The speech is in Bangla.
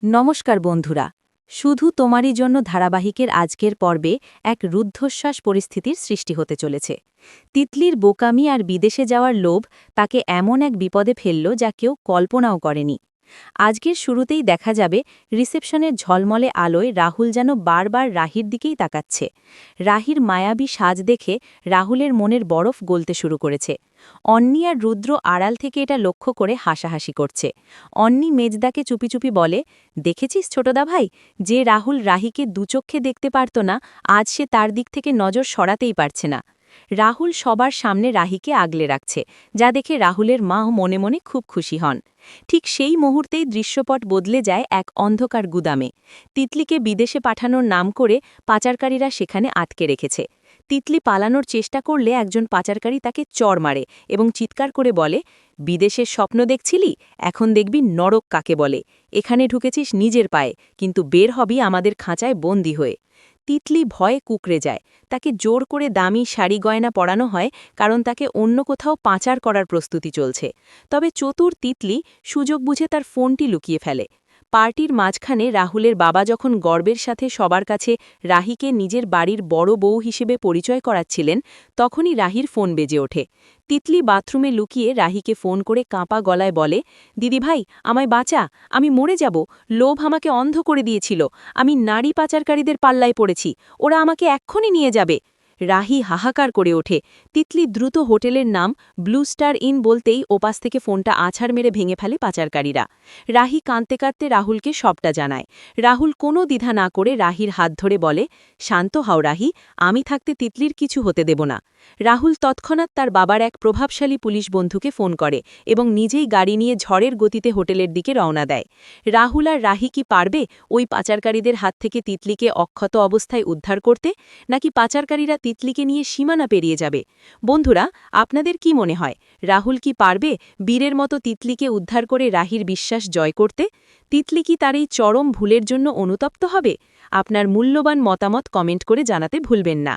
নমস্কার বন্ধুরা, শুধু তোমারই জন্য ধারাবাহিকের আজকের পর্বে এক রুদ্ধশ্বাস পরিস্থিতির সৃষ্টি হতে চলেছে। তিতলির বোকামি আর বিদেশে যাওয়ার লোভ তাকে এমন এক বিপদে ফেলল যা কেউ কল্পনাও করেনি। আজকের শুরুতেই দেখা যাবে রিসেপশনের ঝলমলে আলোয় রাহুল যেন বারবার রাহির দিকেই তাকাচ্ছে। রাহির মায়াবী সাজ দেখে রাহুলের মনের বরফ গলতে শুরু করেছে। অন্নি আর রুদ্র আড়াল থেকে এটা লক্ষ্য করে হাসাহাসি করছে। অন্নি মেজদাকে চুপি চুপি বলে, দেখেছিস ছোটদা ভাই, যে রাহুল রাহিকে দুচক্ষে দেখতে পারত না, আজ সে তার দিক থেকে নজর সরাতেই পারছে না। রাহুল সবার সামনে রাহিকে আগলে রাখছে, যা দেখে রাহুলের মা মনে মনে খুব খুশি হন। ঠিক সেই মুহূর্তেই দৃশ্যপট বদলে যায় এক অন্ধকার গুদামে। তিতলিকে বিদেশে পাঠানোর নাম করে পাচারকারীরা সেখানে আটকে রেখেছে। তিতলি পালানোর চেষ্টা করলে একজন পাচারকারী তাকে চড় মারে এবং চিৎকার করে বলে, বিদেশের স্বপ্ন দেখছিলি, এখন দেখবি নরক কাকে বলে। এখানে ঢুকেছিস নিজের পায়ে, কিন্তু বের হবি আমাদের খাঁচায় বন্দী হয়ে। তিতলি ভয়ে কুঁকড়ে যায়। তাকে জোর করে দামি শাড়ি গয়না পরানো হয়, কারণ তাকে অন্য কোথাও পাচার করার প্রস্তুতি চলছে। তবে চতুর তিতলি সুযোগ বুঝে তার ফোনটি লুকিয়ে ফেলে। পার্টির মাঝখানে রাহুলের বাবা যখন গর্বের সাথে সবার কাছে রাহিকে নিজের বাড়ির বড় বউ হিসেবে পরিচয় করাচ্ছিলেন, তখনই রাহির ফোন বেজে ওঠে। তিতলি বাথরুমে লুকিয়ে রাহিকে ফোন করে কাঁপা গলায় বলে, দিদিভাই, আমায় বাঁচা, আমি মরে যাব, লোভ আমাকে অন্ধ করে দিয়েছিল, আমি নারী পাচারকারীদের পাল্লায় পড়েছি, ওরা আমাকে এক্ষুনি নিয়ে যাবে। রাহি হাহাকার করে ওঠে। তিতলি দ্রুত হোটেলের নাম ব্লু স্টার ইন বলতেই ওপাশ থেকে ফোনটা আছাড় মেরে ভেঙে ফেলে পাচারকারীরা। রাহি কাঁদতে কাঁদতে রাহুলকে সবটা জানায়। রাহুল কোনো দ্বিধা না করে রাহির হাত ধরে বলে, শান্ত হও রাহি, আমি থাকতে তিতলির কিছু হতে দেব না। রাহুল তৎক্ষণাৎ তার বাবার এক প্রভাবশালী পুলিশ বন্ধুকে ফোন করে এবং নিজেই গাড়ি নিয়ে ঝড়ের গতিতে হোটেলের দিকে রওনা দেয়। রাহুল আর রাহি কি পারবে ওই পাচারকারীদের হাত থেকে তিতলিকে অক্ষত অবস্থায় উদ্ধার করতে, নাকি পাচারকারীরা তিতলিকে নিয়ে সীমানা পেরিয়ে যাবে? বন্ধুরা, আপনাদের কি মনে হয়, রাহুল কি পারবে বীরের মতো তিতলিকে উদ্ধার করে রাহির বিশ্বাস জয় করতে? তিতলি কি তার এই চরম ভুলের জন্য অনুতপ্ত হবে? আপনার মূল্যবান মতামত কমেন্ট করে জানাতে ভুলবেন না।